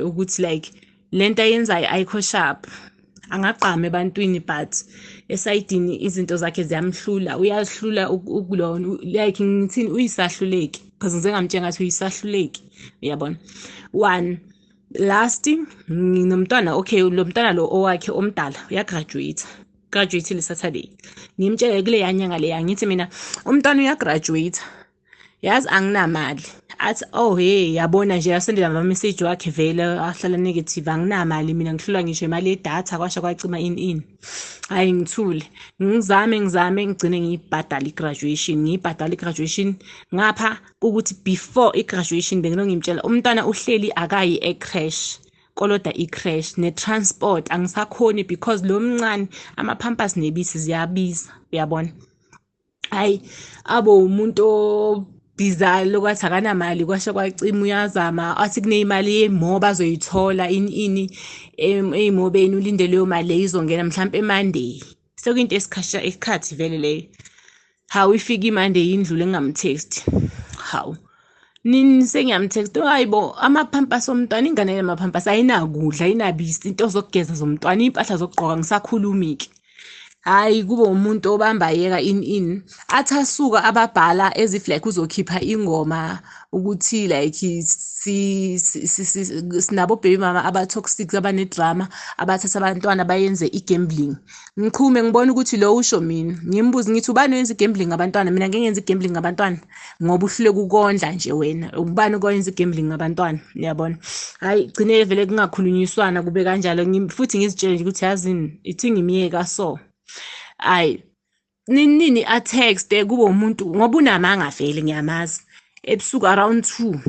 ukuthi like lento ayenzayo ayikho sharp, angagqama ebantwini but esayidini izinto zakhe ziyamhlula, uyazihlula ukulona like ngithini, uyisahluleki because ngize ngamtshela ngathi uyisahluleki, uyabona. One last nginomntwana, okay, lo mntwana lo owakhe omdala uyagraduate le Saturday. Ngimtshele kule yanyanga leya ngithi mina umntwana uyagraduate, yazi anginamali. Athi oh hey, yabona nje yasendela ama-message wakhe vele ahlala negative, anginamali mina, ngihlula ngisho imali yedatha kwasha kwacima in. Hayi ngithule, ngizame ngigcine ngiyibhadala i-graduation ngapha ukuthi before i-graduation ngimtshela umntwana uhleli akayi e-crash, koloda i-crash ne-transport angisakhoni because lo mncane ama-pampers nebisi ziyabiza, uyabona. Hayi abo umuntu bizarre lokwathi akanamali kwasha kwacima, uyazama athi kuneyimali yemo bazoyithola ey'mobeni, ulinde leyo mali leyo izongena mhlampe Monday. Sekuyinto esikhathi vele leyo. Hawu ifika iMonday indlule ngingamtext, hawu nini sengiyamtext, hayibo ama-pampers omntwana, ingane yama-pampers ayinakudla, ayinabisi, into zokugeza zomntwana, iy'mpahla zokugqoka, ngisakhuluma-ke. Hayi kube umuntu obamba yeka athi asuka ababhala as if like uzokhipha ingoma ukuthi like sinabo baby mama aba-toxic, abanedrama, abathatha abantwana bayenze i-gambling. Ngikhume ngibona ukuthi lo usho mina, ngimbuze ngithi ubani wenza i-gambling ngabantwana? Mina ngeke ngenze i-gambling ngabantwana ngoba uhluleka ukondla nje wena, ubani okwenza i-gambling ngabantwana, uyabona. Hayi gcine vele kungakhulunyiswana kube kanjalo, futhi ngizitshele nje ukuthi yazini ithi ngimyeka so. Ayi nini a-text kube umuntu ngoba unamanga vele, ngiyamazi, ebusuku around 2.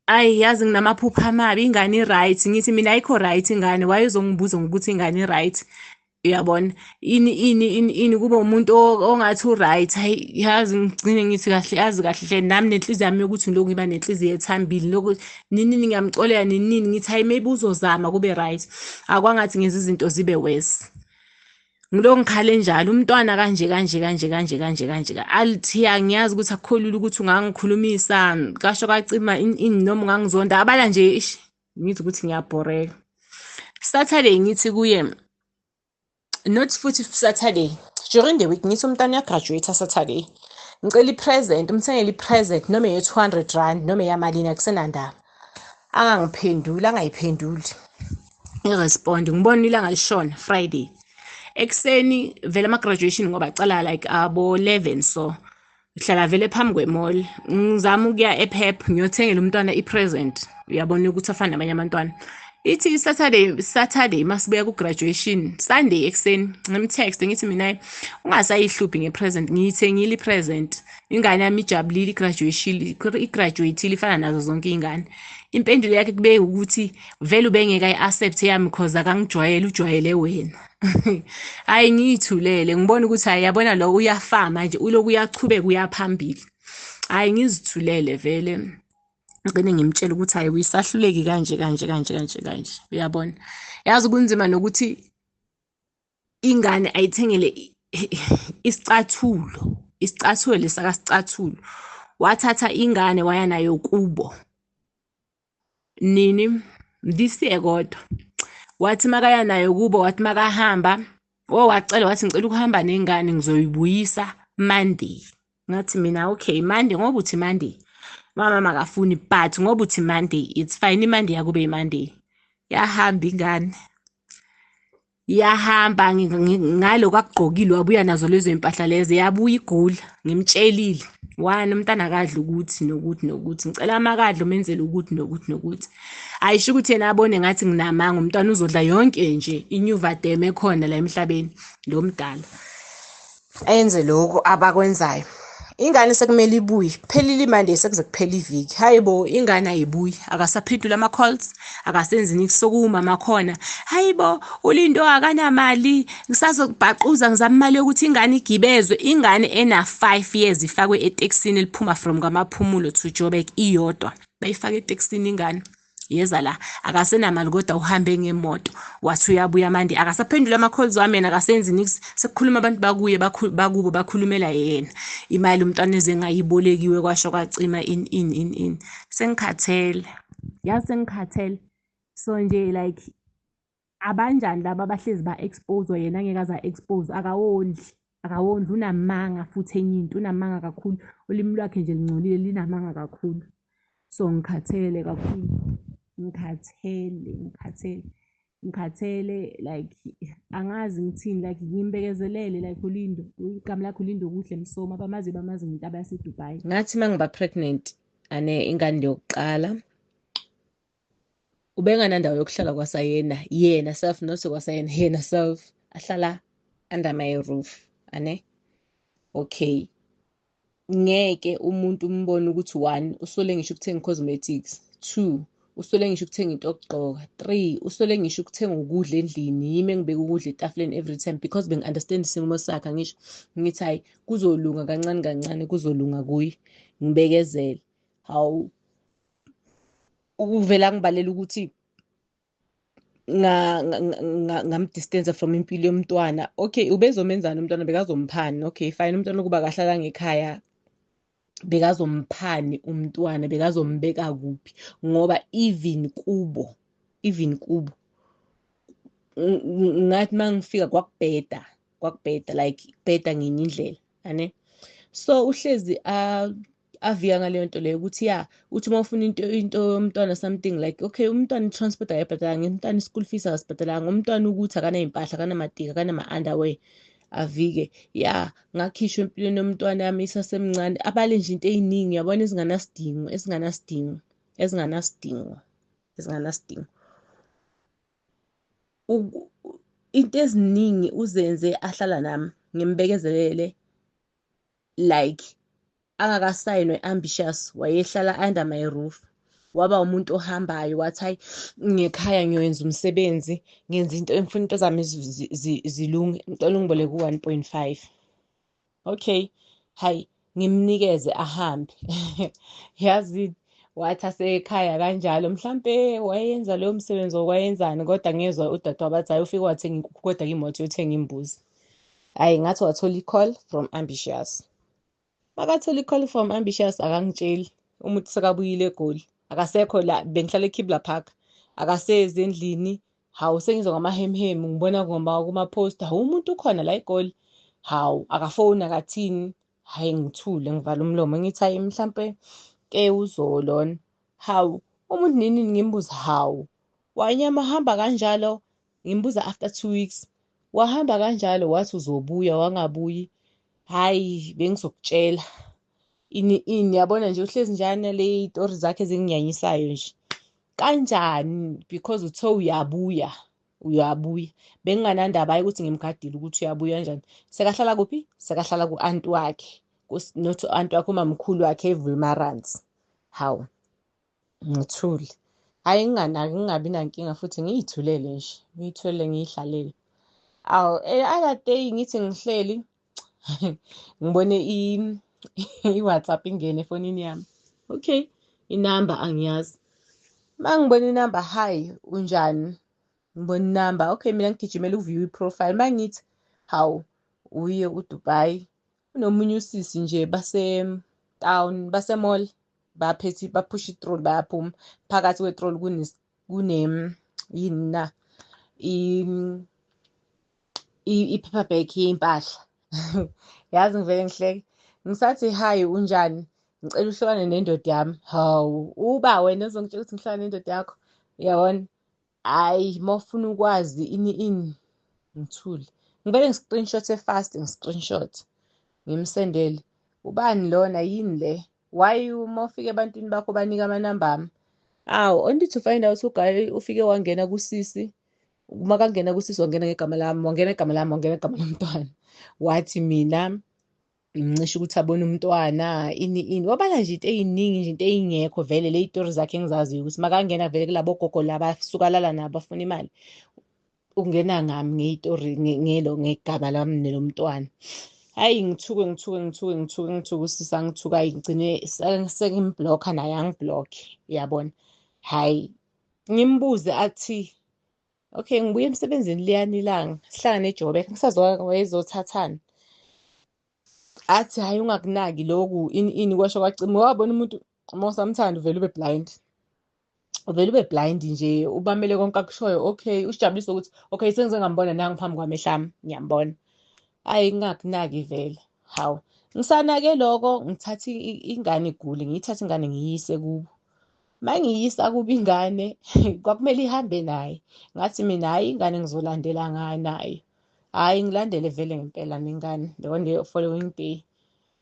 Ayi yazi nginamaphupha amabi, ingane i-right, ngithi mina ayikho right ingane, wayezongibuza ngokuthi ingane i-right, uyabona. Ini kube umuntu ongathi u-right. Hayi yazi ngigcine ngithi kahle, yazi kahle nami nenhliziyo yami yokuthi ngilokhu ngiba nenhliziyo ethambile, lokhu nini ngiyamxolela nini ngithi hayi maybe uzozama kube right, akwangathi ngenza izinto zibe worse. Ngilo ngikhale njalo umntwana kanje alithi angiyazi ukuthi akukholula ukuthi ungangikhulumisa, kasho kwacima noma ungangizonda abala nje, ngithi ukuthi ngiyabhoreka. Saturday ngithi kuye, not futhi Saturday, during the week ngithi umntwana uyagraduate Saturday, ngicela i-present, umthengele i-present noma ye-200 noma eyamalini, akusenandaba. Angayiphenduli i-respond, ngibona ilanga lishona Friday ekseni vele ama-graduation ngoba acala like abo 11, so hlala vele phambi kwe-mall, ngizama ukuya ePep ngiyothengela umntwana i-present, uyabona ukuthi afana nabanye abantwana. Ithi Saturday masibuya ku-graduation, Sunday ekseni ngimtext ngithi mina ungasayihluphi nge-present, ngiyithengile i-present, ingane yami ijabulile, i-graduate ifana nazo zonke iy'ngane. Impendulo yakhe kube ukuthi vele ubengeka i-accept yami because akangijwayele, ujwayele wena. Hayi ngiyithulele, ngibona ukuthi hayi yabona lo uyafama manje, uloku uyachubeka uyaphambili. Hayi ngizithulele vele, ngene ngimtshela ukuthi hayi uyisahluleki kanje, uyabona. Yazi kunzima nokuthi ingane ayithengele isicathulo lesakasicathulo, wathatha ingane waya nayo kubo nini ndisiye kodwa, wathi makaya nayo kubo, wathi makahamba wacela, wathi ngicela ukuhamba nengane ngizoyibuyisa Monday. Ngathi mina okay Monday, ngoba uthi Monday mama makafuni, but ngoba uthi Monday it's fine, iMonday yakube iMonday. Yahamba ingane, yahamba ngalo kwakugqokile, wabuya nazo lezo impahla lezo, yabuya igula. Ngimtshelile wani umntana akadla ukuthi nokuthi, ngicela amakadla umenzele ukuthi. Ayisho ukuthi yena abone ngathi nginamanga, umntwana uzodla yonke nje inyuvadem ekhona la emhlabeni, lo mdala enze lokho abakwenzayo. Ingane sekumele ibuye, kuphelile iMonday sekuze kuphela iviki. Hayibo ingane ayibuyi, akasaphendula ama-calls, akasenzi niki sokuma makhona. Hayibo uLindo akanamali, ngisazokubhaquza ngizama imali yokuthi ingane igibezwe. Ingane ena 5 years ifakwe eTexini eliphuma from kwamaphumulo to Joburg iyodwa, bayifake eTexini ingane. Yeza la akasenamali kodwa uhambe ngemoto, wathi uyabuya manje akasaphendula ama-calls wami, yena akasenzi nix, sekukhuluma abantu bakuye bakubo bakhulumela yena. Imali umntwana eze ngayibolekiwe kwasho kwacima sengikhathele. yazi sengikhathele. So nje like abanjani laba abahlezi ba-expose yena angeke aze a-expose, akawondli unamanga futhi enye into unamanga kakhulu, ulimi lwakhe nje lingcolile linamanga kakhulu. So ngikhathele kakhulu, ngikhathele like angazi ngithini, like ngimbekezelele like uLindo, igama lakhe uLindo Kuhle Msomi, abamazi ngimuntu abaseDubai. Ngathi uma ngiba pregnant ingane yokuqala, ubenganandawo yokuhlala kwasayena, yena self, not kwasayena, yena self ahlala under my roof, okay. Ngeke umuntu umbone ukuthi 1 usole ngisho ukuthenga cosmetics, 2 usole ngisho ukuthenga into yokugqoka, 3 usole ngisho ukuthenga ukudla endlini, yimi engibeka ukudla etafuleni every time because bengi-understand isimo sakhe. Ngisho ngithi hayi kuzolunga kancane kancane, kuzolunga kuye, ngibekezele. Hawu ukuvela ngibalela ukuthi ngamdistance from impilo yomntwana. Okay, ubezomenzana umntwana, bekazomphani. Okay fine, umntwana kuba kahlala ngekhaya, bekazomphani umntwana, bekazombeka kuphi? Ngoba even kubo ngathi mangifika kwakubheda like bheda ngenye indlela, so uhlezi avika ngaleyo nto leyo ukuthi uthi uma ufuna into yomntwana something like okay, umntwana i-transport akayibhadalanga, umntwana i-school fees akasibhadalanga, umntwana ukuthi akanay'mpahla, akanamatika, akanama-underwear, avike. Ngakhishwa empilweni yomntwana yami isasemncane, abale nje into ey'ningi yabona, ezingenasidingo. Into eziningi uzenze ahlala nami, ngimbekezelele like angakasayinwe Ambitious, wayehlala under my roof, waba umuntu ohambayo, wathi hayi ngekhaya ngiyoyenza umsebenzi, ngenza ngifuna into zami zilunge, ngicela ungiboleke u-1.5. Okay, hayi ngimnikeze ahambe. Yazi wathi asekhaya kanjalo, mhlampe wayenza leyo msebenzi okwayenzani, kodwa ngezwa udadewabo bathi hayi ufike wathenga inkukhu kodwa imoto yothenga imbuzi. Hayi ngathi wathola i-call from Ambitious. Makathola i-call from Ambitious akangitsheli, umuntu sekabuyile eGoli, akasekho la, bengihlala eKibla Park, akasezi endlini. Hawu sengizwa ngamahemhemu, ngibona kuma-post, hawu umuntu ukhona la eGoli. Hawu akafoni akathini. Hayi ngithule, ngivala umlomo ngithi hayi mhlampe ke uzolona. Hawu umuntu nini ngimbuza, hawu wanyama hamba kanjalo, ngimbuza after 2 weeks, wahamba kanjalo, wathi uzobuya wangabuyi. Hayi bengizokutshela ini yabona nje uhlezi njani le iy'tori zakhe ezinginyanyisayo nje kanjani, because uthe uyabuya. Benginganandaba hayi ukuthi ngimgadile ukuthi uyabuya kanjani. Sekahlala kuphi? Sekahlala ku-anti wakhe, not u-anti wakhe, umamkhulu wakhe eWilmarans. Hawu ngithule, hhayi nginganaki, ngingabi nankinga futhi ngiy'thulele nje, ngiy'hlalele. Awu other day ngithi ngihleli ngibone i-WhatsApp ingene efonini yami. Okay, inamba angiyazi. Mangibona inamba, hi unjani? Ngibona inamba, okay mina ngigijimela ukuview i-profile, mangithi hawu uye uDubai, unomunye usisi nje base-town, base-mall, baphethe baphusha i-trolley bayaphuma. Phakathi kwe-trolley yini na i-paper bag yey'mpahla. Yazi ngivele ngihleke, ngisathi hayi unjani, ngicela uhlukane nendoda yami. Hawu uba wena uzongitshela ukuthi ngihlukane nendoda yakho, uyabona? Hhayi uma ufuna ukwazi ini ngithule, ngivele ngi-screenshot fast, ngimsendele. Ubani lona, yini le? Why uma ufike ebantwini bakho banika amanamba ami? Awu only to find out ugayi ufike wangena kusisi. Uma kangena kusisi wangena ngegama lami, wangena igama lomntwana. Wathi mina ngicishe ukuthi abone umntwana ini, wabala nje into ey'ningi nje, into ey'ngekho vele le y'tori zakhe engizaziyo ukuthi makangena vele kulabo gogo laba suka lala nabo bafuna imali, ukungena ngami ngey'tori ngegama lami nelomntwana. Hhayi ngithuke usisi angithuka, ngigcine sengimblokha naye angiblokhe, uyabona? Hhayi ngimbuze athi okay ngibuye emsebenzini liyani ilanga, sihlangane eJoburg, ngisazoba wayezothathani. Athi hhayi ungakunaki lokhu ini kwasho kwacima. Wabona umuntu uma usamthanda uvele ube blind, uvele ube blind nje ubamele konke akushoyo. Okay, usijabulise ukuthi okay sengize ngambona nangu phambi kwamehlo ami ngiyambona. Ayi ngingakunaki vele. Hawu. Ngisanake lokho ngithatha ingane igule ngiyithatha ingane ngiyise kubo. Mangiyisa kuba ingane kwakumele ihambe naye. Ngathi mina hayi ingane ngizolandela nayo. Hayi ngilandele vele ngempela nengane on the following day.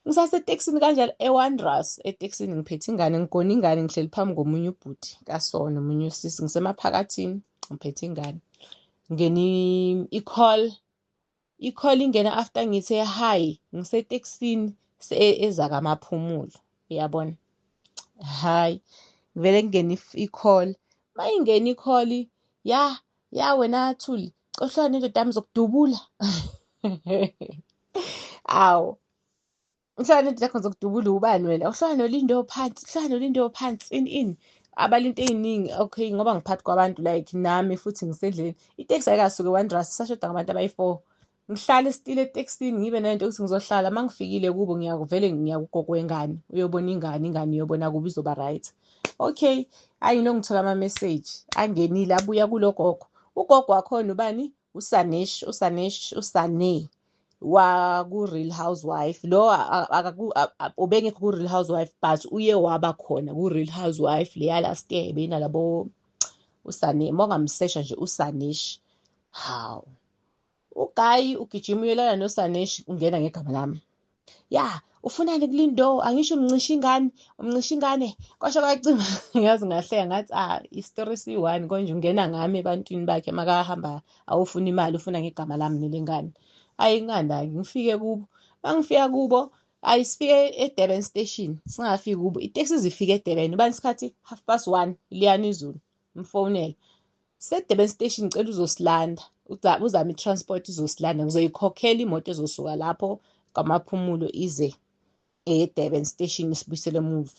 Ngisasetekisini kanjalo eWonders etekisini ngiphethe ingane ngigona ingane ngihleli phambi komunye ubhuti kaSona omunye usisi ngisemaphakathini ngiphethe ingane. Ngeni i-call ingena after ngithe hi ngisetekisini ezakamaphumulo uyabona. Hayi vele kungena i-call mayingena i-call ya wena Thuli cohlwana indoda yami zokudubula awu uhlala indoda yakho zokudubula ubani wena uhlala noLindo phansi uhlala noLindo phansi ini abalinto eziningi. Okay ngoba ngiphathi kwabantu like nami futhi ngisendleleni iteksi ayikasuke eWonders sashoda ngabantu abayi4 ngihlala esitile etekisini ngibe nento ukuthi ngizohlala mangifikile kubo ngiyakuvele ngiyakugogo wengane uyobona ingane uyobona kuba izoba right. Okay hayi ngithola ama message angenile abuya kulogogo. Ugogo wakhona ubani Usane wa ku Real Housewife lo ubengekho ku Real Housewife but uye waba khona ku Real Housewife leya last year benalabo Usane mongamsesha nje Usanesh. Hawu uGayi ugijima uyelana noSanesh ungena ngegama lami. Ya ufunani kuLindo angisho umncisha ingane kwasho kwacima ngazi ngahleka ngathi istory si1 konje ungena ngami ebantwini bakhe makahamba awufuna imali ufuna ngegama lami nelengane. Ayi ngandaki ngifike kubo mangifika kubo ayisifike eDurban station singafiki kubo itaxi zifike eDurban ubani isikhathi 1:30 Liyani izulu mfonela seDurban station ngicela uzosilanda uzama itransport izosilanda ngizoyikhokhela imoto ezosuka lapho kwamaphumulo ize eDurban station isibuyisele emuva.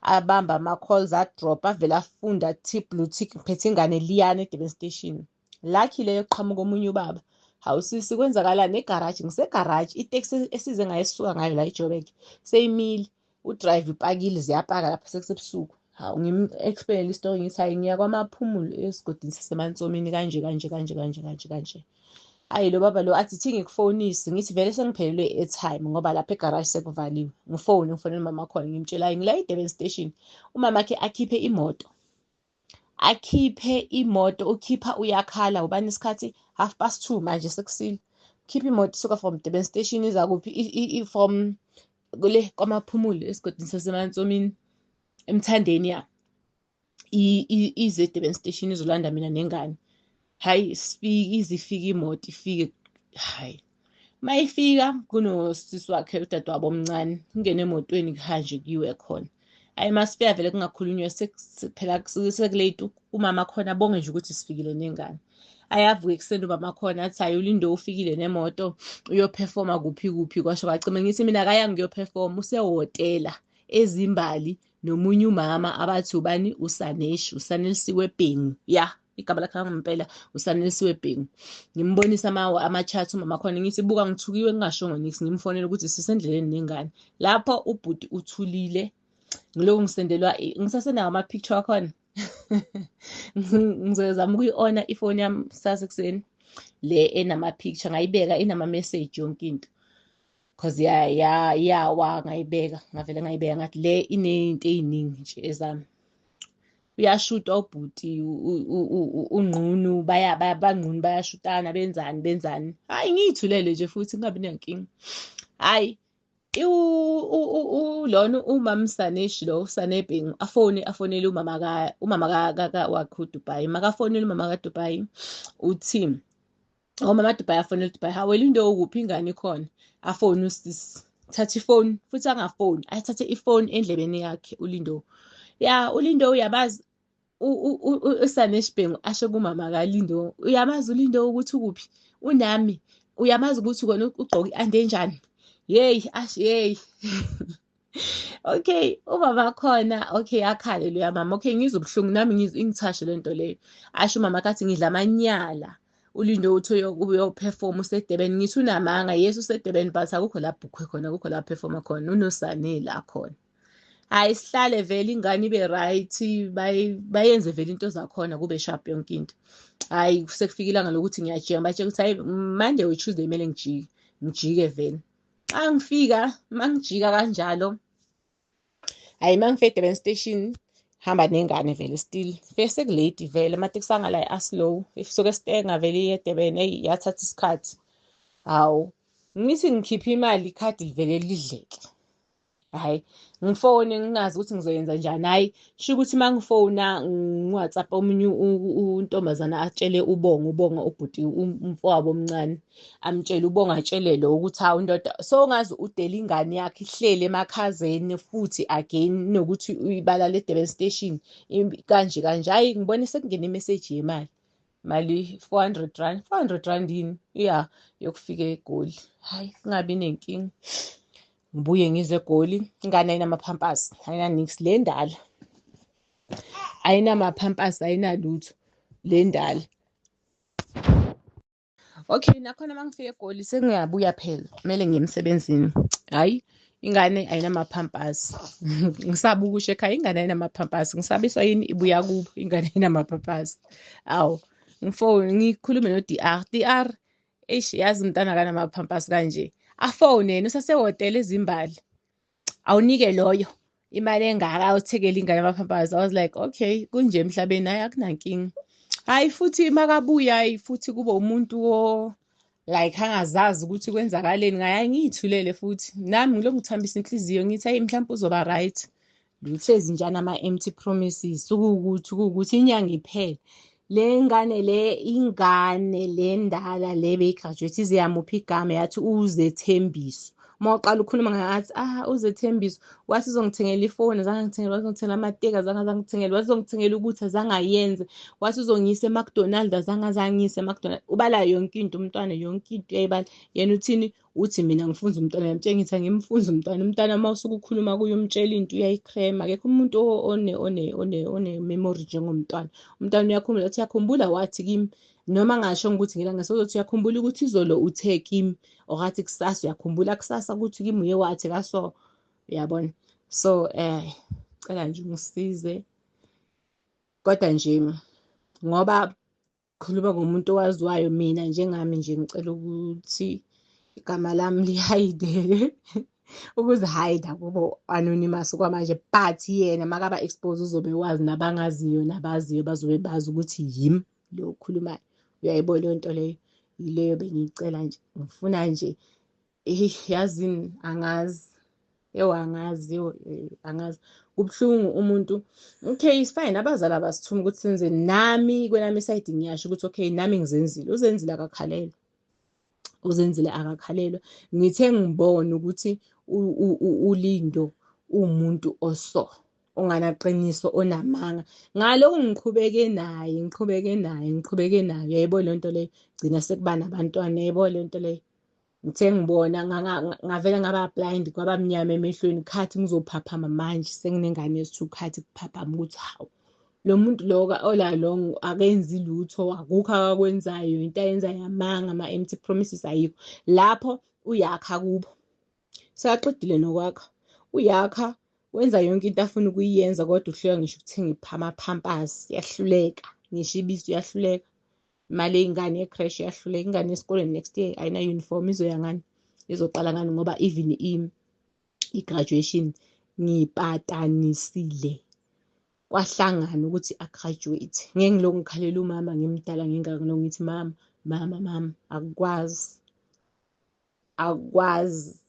Abamba ama-calls adrop avela afunda blue tick ngiphethe ingane Liyani eDurban station. Lucky leyo qhamuka omunye ubaba. Hawu sisi kwenzakalani egarage ngisegarage itaxi esize ngayo esisuka ngayo la eJoburg seyimile udrive ipakile ziyapaka lapha sekusebusuku. Hawu ngim-explain istory ngithi hayi ngiya kwamaphumulo esigodini saseMantsomini kanje. Hayi lo baba lo athi ngikufonise ngithi vele sengiphelelwe i-airtime ngoba lapha egarage sekuvaliwe. Ngifonela mama khona ngimtshela hayi ngila eDurban station umama wakhe akhiphe imoto ukhipha uyakhala ubani isikhathi 2:30 manje sekusile. Khipha imoto isuka from Durban station iza kuphi from kule kwamaphumulo esigodini saseMantsomini eMthandeni ya ize Durban station izolanda mina nengane. Hayi izifika imoto ifike hayi mayifika kunosisi wakhe udadewabo omncane ngene emotweni kuhanje kuyiwe khona. Hayi masifika vele kungakhulunywa phela sekulate umama khona abonge nje ukuthi sifikile nengane. Ayavuke ekuseni ubaba khona athi hayi uLindo ufikile nemoto uyoperforma kuphi kwasho kwacima ngithi mina akaya ngiyoperforma usehotela ezimbali nomunye umama abathi ubani Usanelisiwe Bhengu igama lakhe ngempela Usanelisiwe Bhengu. Ngimbonisa ama-chat umama khona ngithi buka ngithukiwe ngingashongo niksi ngimfonela ukuthi sisendleleni nengane. Lapho ubhuti uthulile ngiloko ngisasenawo ama-picture akhona ngizozama ukuyi-ona ifoni yami sasekuseni le enama-picture ngayibeka inama-message yonke into cause yawa ngayibeka ngavele ngayibeka ngathi le iney'nto ey'ningi nje ezami. Uyashutwa ubhuti unqunu banqunu bayashutana benzani. Hayi ngiyithulele nje futhi kungabi nenkinga. Hayi lona umama Sanesh lo Usane Bhengu afonele umama wakhe uDubai makafonele umama kaDubai uthi umama kaDubai afonele uDubai hawe Lindo ukuphi ingane ikhona afone usisi thatha ifoni futhi angafoni ayithathe ifoni endlebeni yakhe uLindo. uLindo uyamazi uSanesh Bhengu asho kumama kaLindo uyamazi uLindo ukuthi ukuphi unami uyamazi ukuthi kona ugqoke andenjani hey okay ubaba khona okay akhale lo mama okay ngizwe ubuhlungu nami ngithashe lento leyo asho mama kathi ngidla amanyala uLindo uthi uyoperform useDurban ngithi unamanga yes useDurban but akukho la bhukhwe khona akukho la performa khona unosane la khona. Hayi sihlale vele ingane ibe right, bayenze vele into zakhona kube sharp yonke into. Hayi sekufika ilanga lokuthi ngiyajika batshela ukuthi hayi Monday we Tuesday kumele ngijike vele. Xa ngifika mangijika kanjalo, hayi mangifika eDurban Station hamba nengane vele still bese sekulate vele amateksi angala aslow isuke Stenga vele iye eDurban yathatha isikhathi. Hawu ngithi ngikhipha imali ikhadi livele lidleke. Hhayi ngifone ngingazi ukuthi ngizoyenza njani. Hhayi sho ukuthi uma ngifona ngi-WhatsApp omunye untombazana atshele ubonga ubhuti umfowabo omncane amtshele ubonga atshele lo ukuthi hawu ndoda so ngazi udela ingane yakhe ihlele emakhazeni futhi again nokuthi uyibala le Durban Station kanje kanje. Hhayi ngibone sekungena imeseji yemali mali 400 rand 400 rand yini ya yokufika eGoli. Hhayi singabi nenkinga ngibuye ngize eGoli ingane ayinamaphampasi ayinanix le ndala ayinamaphampasi ayinalutho le ndala. Okay nakhona mangifika eGoli sengiyabuya phela kumele ngiye emsebenzini. Hhayi ingane ayinamaphampasi ngisaba ukusho ekhaya ingane ayinamaphampasi ngisabiswa yini ibuya kubo ingane ayinamaphampasi. Awu ngifone ngikhulume no-DR eish yazi umntana akanamaphampasi kanje afone yena usasehhotela ezimbali awunike loyo imali engaka awuthekele ingane amaphampasi. I was like okay kunje emhlabeni hayi akunankinga. Hayi futhi makabuya hayi futhi kube umuntu like angazazi ukuthi kwenzakaleni ngaye ngiyithulele futhi nami ngilokhu ngithambisa inhliziyo ngithi hayi mhlawumbe uzoba right. Ngihlezi njani ama-empty promises ukuthi inyanga iphele le ngane le ndala le beyigraduate izeyamuphi igama yathi uZethembiso. Uma uqala ukhuluma ngathi uZethembiso wathi uzongithengela ifoni azange angithengele, wathi uzongithengela amateki azange angithengele, wathi uzongithengela ukuthi azange ayenze, wathi uzongiyisa eMcDonald azange angiyise eMcDonald. Ubala yonke into umntwana yonke into uyayibala. Yena uthini uthi mina ngifunza umntwana yamtshela ngithi angimfunza umntwana uma usuke ukhuluma kuye umtshela into uyayiclaim. Akekho umuntu one memory njengomntwana. Umntwana uyakhumbula uthi yakhumbula wathi kimi noma ngasho ukuthi ngilanga sokuthi uyakhumbula ukuthi izolo uthe kimi okathi kusasa uyakhumbula kusasa ukuthi kimi uye wathi kaso uyabona. So cela nje ungisize kodwa nje ngoba khuluma ngomuntu owaziwayo mina njengami nje ngicela ukuthi igama lami lihayide ukuzihayida kubo anonymous kwamanje but yena makaba expose uzobe wazi nabangaziyo nabaziyo bazobe bazi ukuthi yimi lo khulumayo. Uyayibona leyo nto leyo yileyo bengicela nje ngifuna nje yazini angazi angazi kubuhlungu umuntu. Okay it's fine abazali abasithuma ukuthi senze nami kwenami side ngiyasho ukuthi okay nami ngizenzile uzenzile akakhalelwa. Ngithe ngibona ukuthi uLindo umuntu onganaqiniso onamanga ngalokho ngiqhubeke naye yayibona lento leyo gcina sekuba nabantwana yayibona lento leyo. Ngithe ngibona ngavele ngaba blind kwaba mnyama emehlweni khathi ngizophaphama manje senginengane yesithu khathi kuphaphama ukuthi hawu lo muntu lo olalong akenzi lutho akukho akakwenzayo into ayenzayo yamanga ama-empty promises ayikho lapho uyakha kubo sekaqedile nokwakha uyakha wenza yonke into afuna ukuyenza kodwa uhleka ngisho ukuthenga amaphampasi yahluleka ngisho ibisi uyahluleka imali yengane ye-crash yahluleka ingane esikoleni next year ayina uniform izoya ngani izoqala ngani ngoba even i-graduation ngipatanisile kwahlangana ukuthi agraduate. Ngeke ngilokhu ngikhalela umama ngimdala ngingakho ngithi mama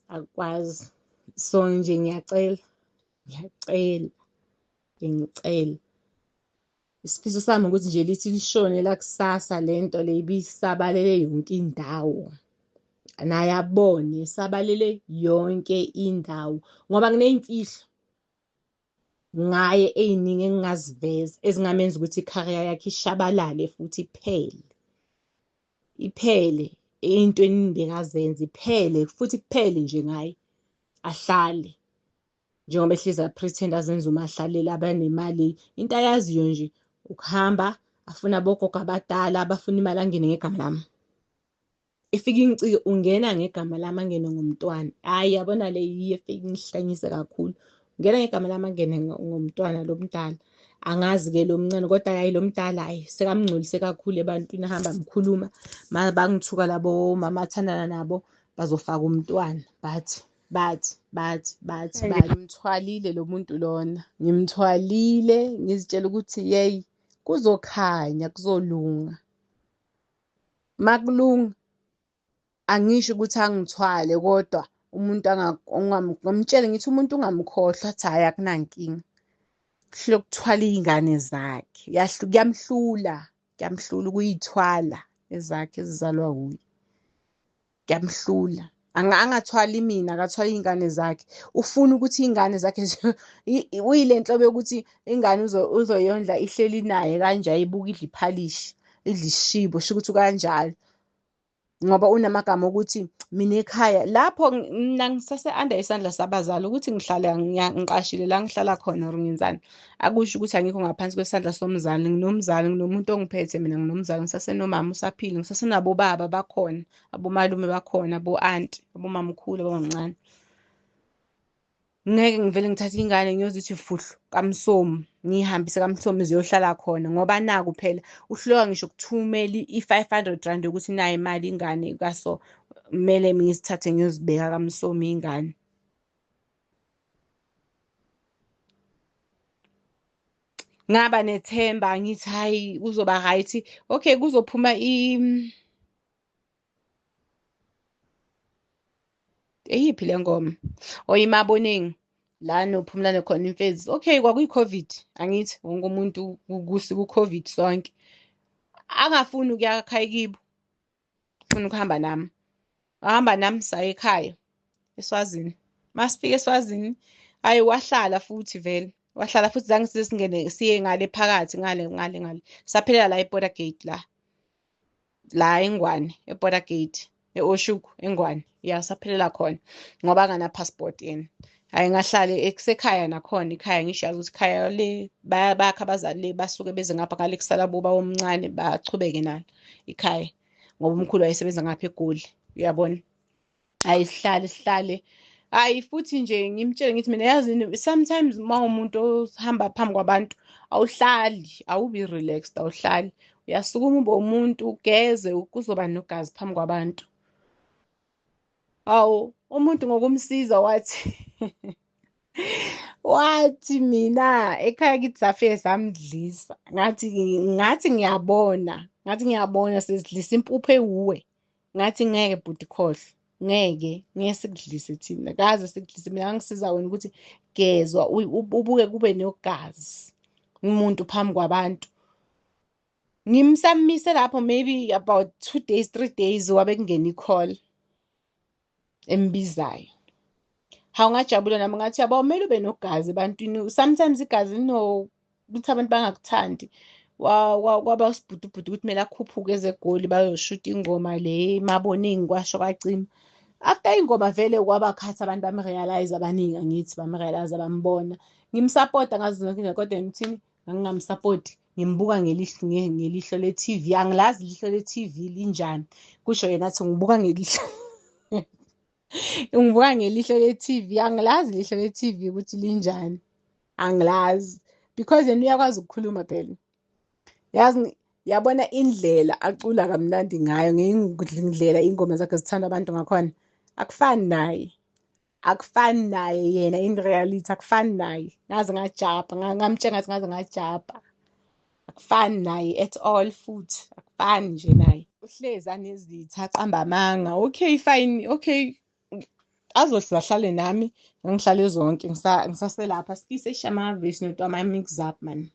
akwazi so nje ngiyacela isifiso sami ukuthi nje lithi lishone la kusasa lento le ibisabalele yonke indawo naye abone sabalele yonke indawo ngoba kuneyimfihlo ngaye eziningi engingaziveza ezingamenza ukuthi icareer yakhe ishabalale futhi iphele eyintweni bekazenza iphele futhi kuphele nje ngaye ahlale njengoba ehlezi pretend azenza uma ahlalela abanemali into ayaziyo nje ukuhamba afuna bogogo abadala abafuna imali angene ngegama lami. Ifika incike ungena ngegama lami angene ngomntwana. Hayi yabona le yiyo efike ingihlanyise kakhulu ngena ngegama lami angene ngomntwana lo mdala. Angazi-ke lo mncane kodwa hhayi lo mdala hhayi sekamngcolise kakhulu ebantwini ahamba amkhuluma. Bangithuka labo mama athandana nabo bazofaka umntwana bathi ngimthwalile lo muntu lona, ngimthwalile ngizitshela ukuthi yeyi kuzokhanya kuzolunga. Makulunga angisho ukuthi angithwale kodwa umuntu ngamtshela ngithi umuntu ungamkhohlwa athi hhayi akunankinga. Kuhlule kuthwala iy'ngane zakhe kuyamhlula ukuyithwala ezakhe ezizalwa wuye. Kuyamhlula angathwali mina akathwala iy'ngane zakhe. Ufuna ukuthi iy'ngane zakhe uyile nhlobo yokuthi ingane uzoyondla ihleli naye kanje ayibuka idla iphalishi idla isishibo sho ukuthi kanjalo. Ngoba unamagama okuthi mina ekhaya lapho mina ngisase-under isandla sabazali ukuthi ngihlala ngiqashile la ngihlala khona or ngenzani. Akusho ukuthi angikho ngaphansi kwesandla somzali. Nginomzali nginomuntu ongiphethe mina nginomzali ngisasenomama usaphila ngisasenabobaba bakhona abomalume bakhona abo-anti abomamkhulu abomamncane. Ngeke ngivele ngithathe ingane ngiyozithi fuhlu kaMsomi ngiyihambise kaMsomi ziyohlala khona ngoba naku phela uhluleka ngisho ukuthumela i-R500 yokuthi nayo imali ingane kaso kumele ngizithathe ngiyozibeka kaMsomi ingane. Ngaba nethemba ngithi hayi kuzoba right. Okay, kuzophuma eyiphi le ngoma oyiMaboneng la noPhumlane khona imfezi. Okay, kwakuyi-COVID angithi wonke umuntu ku-COVID sonke angafuni ukuya ekhaya kibo ufuna ukuhamba nami ahamba nami saya ekhaya eSwazini. Masifika eSwazini hayi wahlala futhi vele wahlala futhi zange singene siye ngale phakathi ngale saphelela la e-Border Gate la eNgwane e-Border Gate e-Oshoek eNgwane saphelela khona ngoba akana passport yena. Hayi ngahlale ekusekhaya nakhona ekhaya ngisho ukuthi ikhaya le bayakha abazali le basuke beze ngapha ngale kusala boba omncane bachubeke nalo ikhaya ngoba umkhulu wayesebenza ngapha eGoli uyabona. Hayi sihlale hayi futhi nje ngimtshele ngithi mina yazini sometimes uma umuntu ohamba phambi kwabantu awuhlali awubi relaxed awuhlali uyasukuma ube umuntu ugeze kuzoba nogazi phambi kwabantu. Hawu umuntu ngokumsiza wathi mina ekhaya kithi safike samdlisa ngathi ngiyabona sesidlisa impuphu ewuwe ngathi ngeke bhuti khohlwa ngeke sikudlise thina kaze sikudlise. Mina ngangisiza wena ukuthi gezwa ubuke kube nogazi umuntu phambi kwabantu. Ngimsamise lapho maybe about 2 days 3 days wabe kungena i-call embizayo. Hawu ngajabula nami ngathi yabo kumele ube nogazi ebantwini. Sometimes igazi ukuthi abantu bangakuthandi kwaba usibhudubhudu ukuthi kumele akhuphuke ezeGoli bayoshuta ingoma le Maboneng kwasho kwacima. After ingoma vele kwabakhathi abantu bamrealize abaningi angithi bamrealize bambona. Ngimsupporta ngazi zonke kodwa ngithini ngingamsupport ngimbuka ngelihlo le-TV. Angilazi ilihlo le-TV linjani kusho yena athi ngibuka ngelihlo ngibuka ngelihlo le-TV. Angilazi ilihlo le-TV ukuthi linjani angilazi because yena uyakwazi ukukhuluma phela yazi yabona indlela acula kamnandi ngayo ngeyindlela ingoma zakhe zithanda abantu ngakhona akufani naye yena in reality akufani naye. Ngaze ngajabha ngamtshela ngathi ngajabha akufani naye at all futhi akufani nje naye. Uhlezi anezitha aqamba amanga. Okay fine okay azohlala ahlale nami ngihlale zonke ngisaselapha sifise eshamavesi notama mix up man.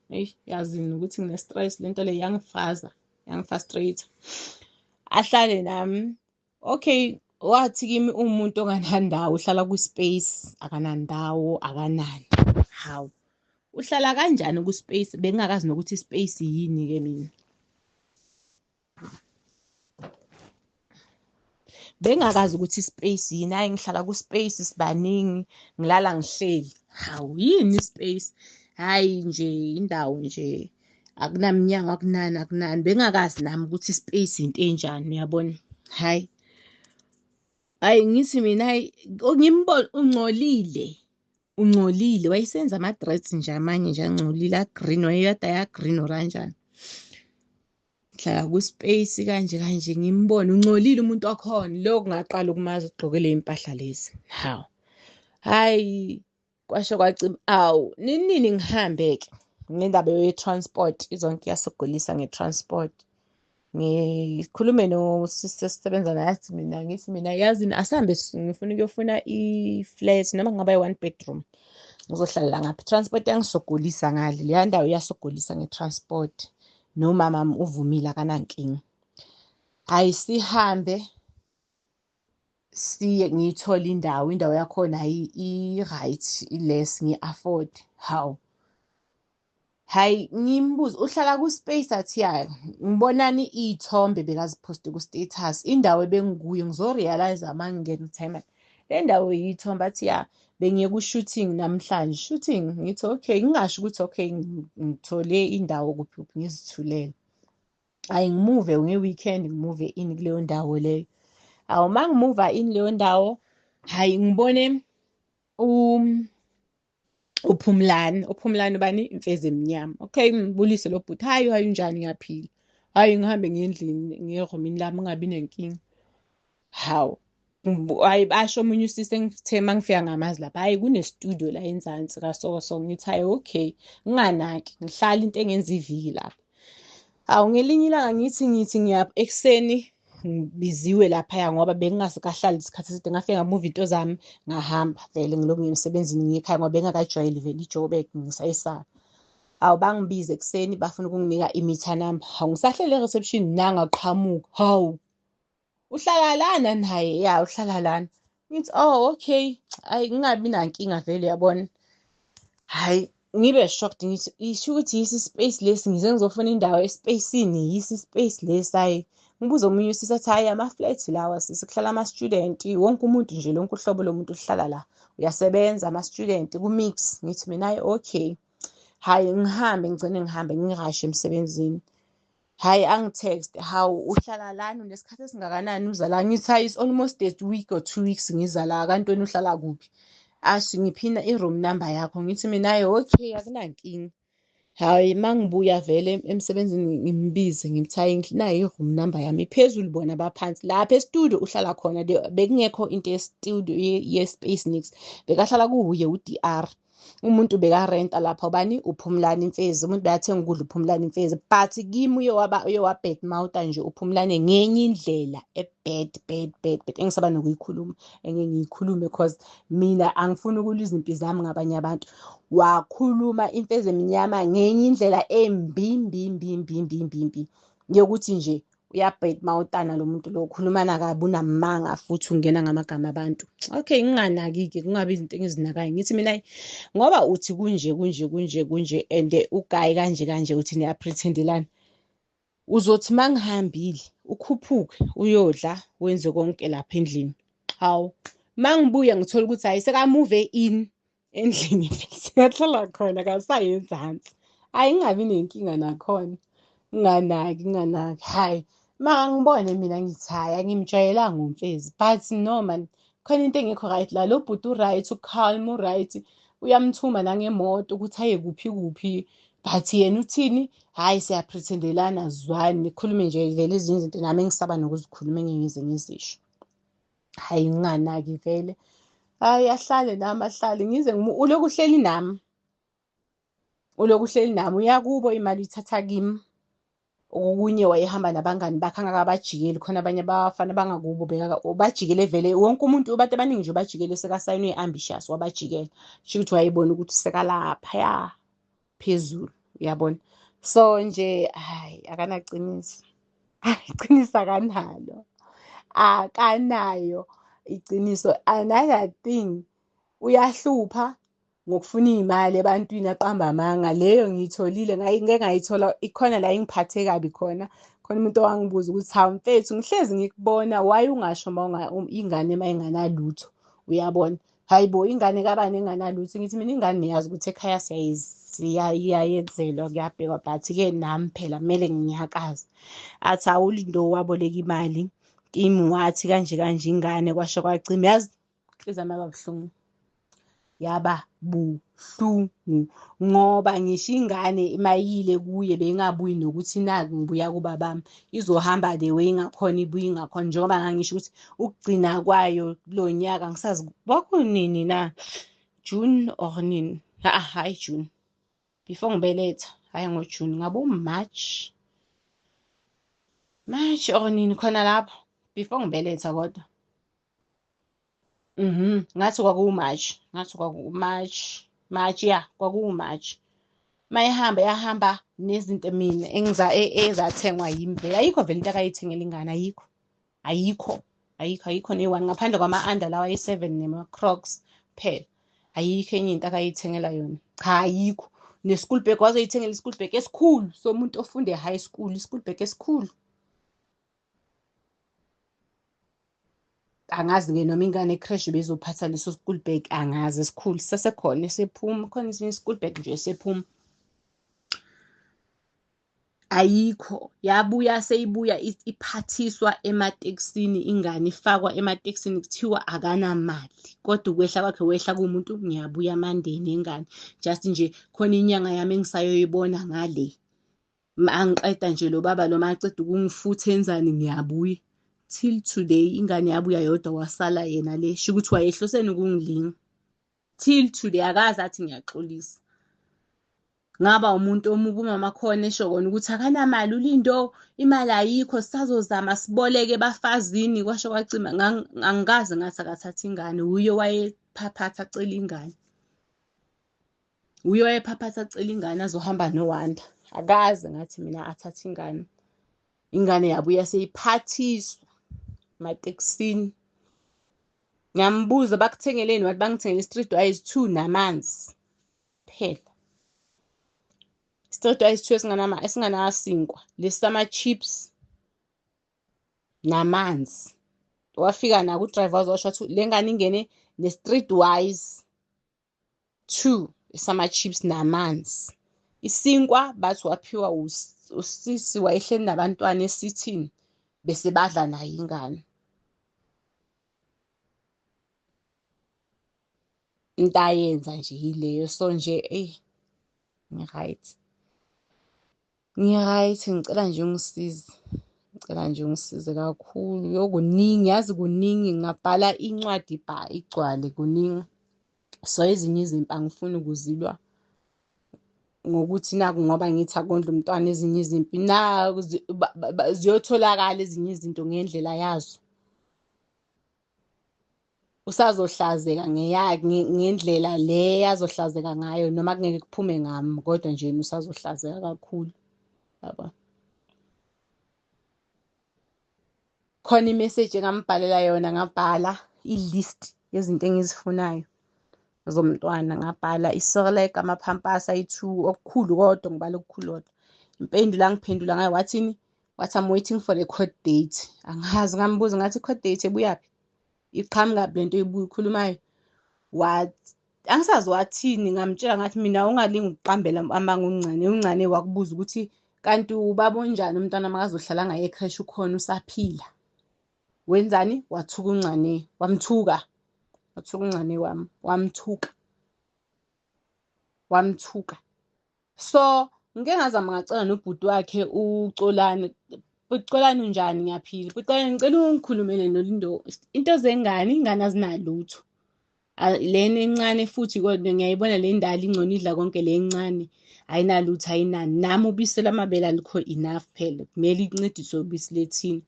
Yazini ukuthi ngine stress lento le yangifastrate ahlale nami. Okay wathi kimi umuntu onganandawo uhlala ku-space akanandawo akanani. Hawu uhlala kanjani ku-space bengingakazi nokuthi i-space yini ke mina. Bengingakazi ukuthi i-space yini. Hayi ngihlala ku-space sibaningi ngilala ngihleli. Hawu yini i-space. Hayi nje indawo nje akunamnyango akunani. Bengingakazi nami ukuthi i-space into enjani uyabona. Hayi ngithi mina hayi ngimbona ungcolile ungcolile, wayesenza ama-dreads nje amanye nje angcolile a-green, wayekade aya-green or kanjani. Ngihlala ku-space kanje kanje ngimbone ungcolile umuntu wakhona, lokho ngaqala ukumazi ugqoke ley'mpahla lezi. Hawu, hhayi kwasho kwacima, awu nini ngihambe-ke ngendaba ye-transport, izonke iyasogolisa nge-transport. Ngikhulume nosisi esisebenza naye athi ngithi mina yazini asihambe ngifuna ukuyofuna i-flat noma kungaba yi-one bedroom ngizohlalela ngapha. I-transport yangisogolisa ngale, leya ndawo iyasogolisa nge-transport. Nomama uvumile akanankinga. Hhayi sihambe siye ngiyithole indawo yakhona i-right, i-less ngi-afford. Hawu, hhayi ngimbuza uhlala ku-space athi ya ngibonani iy'thombe bekaziphoste ku-status, indawo ebengikuyo ngizo-realise uma ngingena ukuthi hayi man le ndawo yiy'thombe. Athi ya bengiye ku-shooting namhlanje. Shooting? Ngithi okay, ngingasho ukuthi okay ngithole indawo kuphi kuphi ngizithulele. Hhayi ngimuve nge-weekend ngimuve ini kuleyo ndawo leyo. Awu uma ngimuva ini leyo ndawo, hhayi ngibone uPhumlani. uPhumlani bani? Imfezi emnyama. Okay, ngibulise lo bhuti, hayi unjani, ngiyaphila. Hhayi ngihambe ngiye endlini ngiye erumini lami ungabi nenkinga. Hawu, hhayi basho omunye usisi engithe uma ngifika ngamazi lapha, hhayi kune-studio la enzansi kaSoso. Ngithi hhayi okay, nginganaki ngihlala into engenza iviki lapha. Hawu ngelinye ilanga ngithi ngiya ekuseni ngibiziwe laphaya ngoba bengingasekahlali isikhathi eside, ngafike ngamuva into zami ngahamba vele ngilokhu ngiya emsebenzini ngiye ekhaya ngoba bengingakajwayeli vele iJoburg ngisayisaba. Hawu bangibiza ekuseni bafuna ukunginika i-meter number. Hawu ngisahlele e-reception nangaqhamuka. Hawu, uhlala lana? Naye ya uhlala lana. Ngithi oh okay, hhayi ngingabi nankinga vele uyabona. Hhayi ngibe shocked ngithi isho ukuthi yisi i-space lesi ngize ngizofuna indawo esipeyisini, yisi i-space lesi. Hhayi ngibuza omunye usisi athi hhayi ama-flat lawa sisi kuhlala ama-student, wonke umuntu nje lonke uhlobo lomuntu uhlala la, uyasebenza ama-student ku-mix. Ngithi mina hhayi okay, hhayi ngigcine ngihambe ngirashe emsebenzini. Hhayi angi-text, hawu uhlala lana unesikhathi esingakanani uza la? Ngithi hhayi it's almost a week or 2 weeks ngiza la, kanti wena uhlala kuphi? Ashi ngiphina i-room number yakho. Ngithi mina hhayi okay akunankinga. Hhayi uma ngibuya vele emsebenzini ngimbize ngithi hhayi nayi i-room number yami iphezulu bona baphansi. Lapha e-studio uhlala khona bekungekho into ye-studio ye-space nix, bekahlala kuwuye u-DR. Umuntu bekarenta lapha ubani? UPhumlani Mfezi. Umuntu bekathenga ukudla uPhumlani Mfezi, but kimi uyowabhedmawuta nje uPhumlani ngenye indlela bad. Engisaba nokuyikhuluma, engeke ngiyikhulume cause mina angifuni ukulwiza impilo zami ngabanye abantu. Wakhuluma imfezi emnyama ngenye indlela embi yokuthi nje uyabhedmawutana lo muntu lo, ukhulumana kabi, unamanga futhi ungena ngamagama abantu. Okay nginganaki-ke, kungabi izinto engizinakayo. Ngithi mina ngoba uthi kunje and ugayi kanje uthi niya-pretend-elana, uzothi uma ngihambile ukhuphuke uyodla wenze konke lapha endlini. Hawu uma ngibuya ngithola ukuthi hhayi sekamuve in endlini singahlala khona kasayenzansi. Hhayi ngingabi nenkinga nakhona, nginganaki. Hhayi uma ngibone mina ngithi hhayi angimjwayelanga umfezi, but no man khona into engekho right la. Lo bhuti u-right, u-calm, u-right, uyamthuma nangemoto ukuthi aye kuphi, but yena uthini? Hhayi siya-pretend-elana azwani, nikhulume nje vele ezinye izinto nami engisaba nokuzikhuluma engeke ngize ngizisho. Hhayi nginganaki vele. Hhayi ahlale nami ahlale ngize ulokhu uhleli nami, uyakubo imali uyithatha kimi. Okunye wayehamba nabangani bakhe angakabajikeli, khona abanye abafana bangakubo bajikele vele, wonke umuntu, abantu abaningi nje bajikele, sekasayinwe i-ambitious wabajikela. Kusho ukuthi wayebona ukuthi sekalaphaya phezulu, uyabona. So nje hhayi akanaqiniso, iqiniso akanayo iciniso. Another thing, uyahlupha ngokufuna iy'mali ebantwini aqamba amanga. Leyo ngiyitholile ngeke ngayithola, ikhona la engiphathe kabi khona umuntu owangibuza ukuthi hawu mfethu ngihlezi ngikubona, why ungasho ingane uma inganalutho, uyabona. Hhayi bo ingane kabani enganalutho? Ngithi mina ingane niyazi ukuthi ekhaya siyayenzelwa, kuyabhekwa, but-ke nami phela kumele nginyakaze. Athi awulindo waboleka imali kimi, wathi kanje ingane, kwasho kwacima. Yazi inhliziyo yami yaba buhlungu. yaba buhlungu ngoba ngisho ingane mayile kuye bengabuyi nokuthi naku ngibuya kubabami izohamba the way ngakhona ibuye ngakhona njengoba ngangisho ukuthi ukugcina kwayo lo nyaka ngisazi kwakunini na June or nini hayi June before ngibeletha hayi ngoJune ngabe March or nini khona lapho before ngibeletha kodwa ngathi March ya kwakuwu-March yahamba nezinto mina ezathengwa yimi vele ayikho vele into akayithengela ingane ayikho ne-one ngaphandle kwama-under lawa ye-7 nema-Crocs phela ayikho enye into akayithengela yona cha ayikho ne-school bag wazoyithengela i-school bag esikhulu somuntu ofunde high school i-school bag esikhulu angazi-ke noma ingane ecreche bezophatha leso school bag angazi esikhulu sasekhona esephuma khona esinye school bag nje esephuma ayikho yabuya seyibuya iphathiswa ematekisini ingane ifakwa ematekisini kuthiwa akanamali kodwa ukwehla kwakhe wehla kumuntu ngiyabuya Monday nengane just nje khona inyanga yami engisayoyibona ngale angiqeda nje lo baba lo maceda ukungifutha enzani ngiyabuya till today ingane yabuya yodwa wasala yena le sho ukuthi wayehloseni ukungilinga till today akazi athi ngiyaxolisa ngaba umuntu omubi umama khona esho kona ukuthi akanamali uLindo imali ayikho sisazozama siboleke bafazini kwasho kwacima angikaze ngathi akathatha ingane uye wayephaphatha acela ingane azohamba noWanda akaze ngathi mina athatha ingane yabuya seyiphathiswa ematekisini ngiyambuza bakuthengeleni wathi bangithengele i-street wise 2 namanzi phela i-street wise 2 esinganasinkwa lesama-chips namanzi wafika naku driver wazosho wathi le ngane ingene ne-street wise 2 esama-chips namanzi isinkwa bathi waphiwa usisi wayehleli nabantwana esithini bese badla nayo ingane into ayenza nje yileyo so nje ngi-right ngicela nje ungisize kakhulu yokuningi yazi kuningi ngingabhala incwadi igcwale kuningi so ezinye izinto angifuni ukuzilwa ngokuthi naku ngoba ngithi akondla umntwana ezinye izimpi ziyotholakala ezinye izinto ngendlela yazo usazohlazeka ngendlela le yazohlazeka ngayo noma kungeke kuphume ngami kodwa nje usazohlazeka kakhulu yabo khona imessage engambhalela yona ngabhala i-list yezinto engizifunayo zomntwana ngabhala i-Cerelac amaphampasi ayi-2 okukhulu kodwa ngibala okukhulu kodwa impendulo angiphendula ngayo wathini wathi I'm waiting for the court date angazi ngambuza ngathi court date ebuyaphi iqhamuka lento eyikhulumayo wathi angisazi wathini ngamtshela ngathi mina ungalingi ukuqambela amanga uncane wakubuza ukuthi kanti ubaba onjani umntwana makazohlala ngaye ecreche ukhona usaphila wenzani wathuka uncane wathuka uncane wami wamthuka so ngike ngazama ngacela nobhuti wakhe uXolani unjani ngiyaphila uXolani ngicela ungikhulumele noLindo into zengane ingane azinalutho lena encane futhi kodwa ngiyayibona le ndala ingcono idla konke le encane ayinalutho ayinani nami ubisi lamabele alikho enough phela kumele incediswe ubisi lethini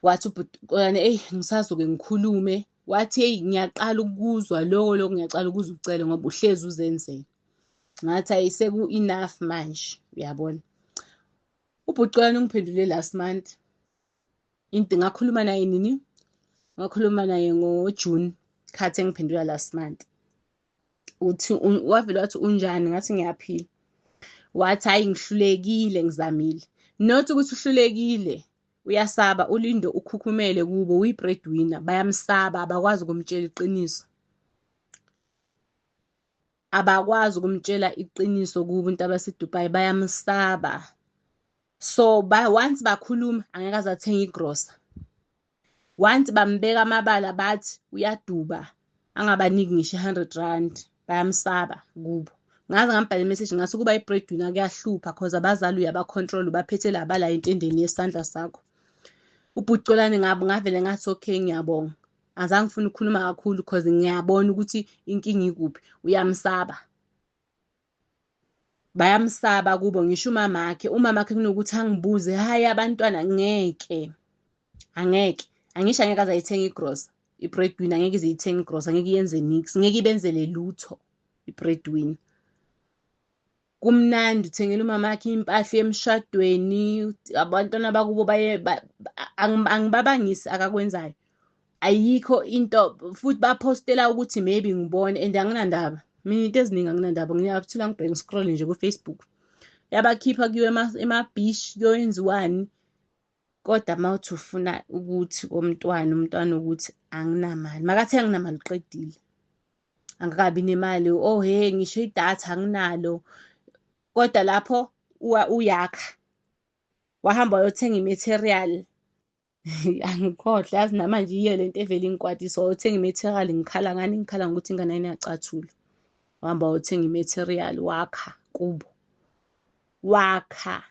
wathi uXolani ngisazoke ngikhulume wathi ngiyaqala ukuzwa lokho ngiyaqala ukuzwa ucele ngoba uhlezi uzenzela ngathi ayiseku enough manje uyabona ubhuti ungiphendule last month into ngakhuluma naye nini ngakhuluma naye ngoJune khathi engiphendula last month uthi wavela wathi unjani ngathi ngiyaphila wathi hayi ngihlulekile ngizamile not ukuthi uhlulekile uyasaba uLindo ukhukhumele kubo uyi-breadwinner bayamsaba abakwazi ukumtshela iqiniso kubo umuntu abaseDubai bayamsaba so once bakhuluma angeke azathenga igrosa once bambeka amabala bathi uyaduba angabaniki ngisho 100 rand, bayamsaba kubo. Ngaze ngambhala imessage ngathi ukuba i-breadwinner kuyahlupha cause abazali uyaba-control, ubaphethe labala entendeni yesandla sakho. Ubhuti ngavele ngathi okay, ngiyabonga. Azange ngifune ukukhuluma kakhulu cause ngiyabona ukuthi inkinga ikuphi. Uyamsaba. Bayamsaba kubo, ngisho umamakhe kunokuthi angibuze, hayi abantwana angeke. Angisho angeke aze ayithenga igrosa. I-breadwinner angeke ize iyithenge igrosa, angeke iyenze nix, ngeke ibenzele lutho i-breadwinner. Kumnandi uthengela umamakhe impahla emshadweni, abantwana bakubo angibabangisi akakwenzayo. Ayikho into futhi baphostela ukuthi maybe ngibone and anginandaba. Mina into eziningi anginandaba, ngiyathula ngibheke ngiscroll nje ku-Facebook. Yabakhipha kuyo ema-beach kuyoyenziwani. Kodwa mawuthi ufuna ukuthi umntwana ukuthi anginamali. Makathi anginamali uqedile. Angikabi nemali, oh hey ngisho idatha anginalo. Kodwa lapho uyakha. Wahamba wayothenga imaterial. Angikhohlwa, yazi namanje yiyo lento evela ingikwatisa. Wayothenga imaterial, ngikhala ngani? Ngikhala ngokuthi ingane yami iyacathula. Wahamba wayothenga imaterial, wakha kubo. Wakha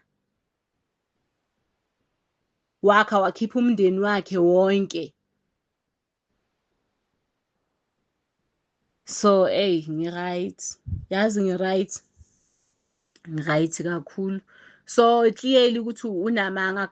wakhipha umndeni wakhe wonke. So ngi-right. Yazi ngi-right. Ngi-right kakhulu. So clearly ukuthi unamanga,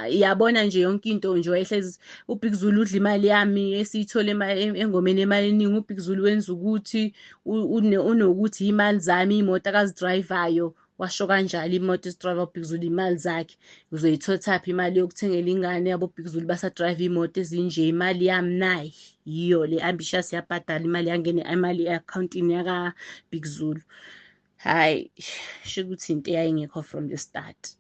yabona nje yonke into nje wayehlezi uBig Zulu udla imali yami esiyithole engomeni emali eningi. uBig Zulu wenza ukuthi unokuthi imali zami, imoto akazidrayivayo washo kanjalo, imoto ezidrayiva uBig Zulu imali zakhe. Uzoyithotaphi imali yokuthengela ingane yabo uBig Zulu basadrayiva imoto ezinje? Imali yami nayi, yiyo le ambitious yabhadala imali yangene imali e-accountini yaka Big Zulu. Hayi, sho ukuthi into eyayingekho from the start.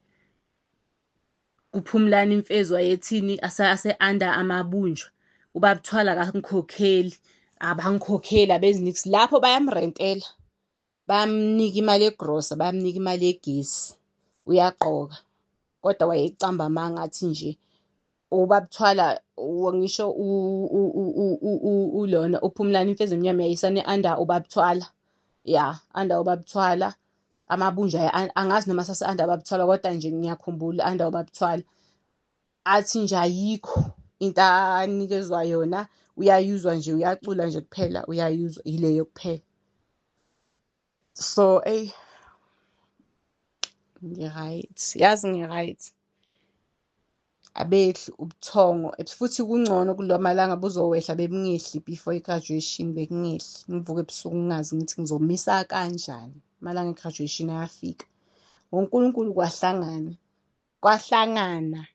kuPhumlani Mfezi wayethini ase-under amabunjwa, ubabuthwala akangikhokheli, abangikhokheli abezinix. Lapho bayamrentela, bayamnika imali egrosa, bayamnika imali yegesi, uyaqoka. Kodwa wayecamba mangathi nje ubabuthwala. Ngisho ulona uPhumlani Mfezi Mnyama yayisane under ubabuthwala. Under ubabuthwala. Amabunjwa angazi noma sase-under ubabuthwala, kodwa nje ngiyakhumbula under ubabuthwala. Athi nje ayikho into anikezwa yona, uyayuzwa nje, uyacula nje kuphela, uyayuzwa ileyo kuphela. So ngi-right, yazi ngi-right. Abehli ubuthongo futhi kungcono kulo malanga buzowehla bebungehli before i-graduation, bekungehli. Ngivuke ebusuku ngingazi ngithi ngizomisa kanjani malanga i-graduation ayafika. ngoNkulunkulu kwahlangana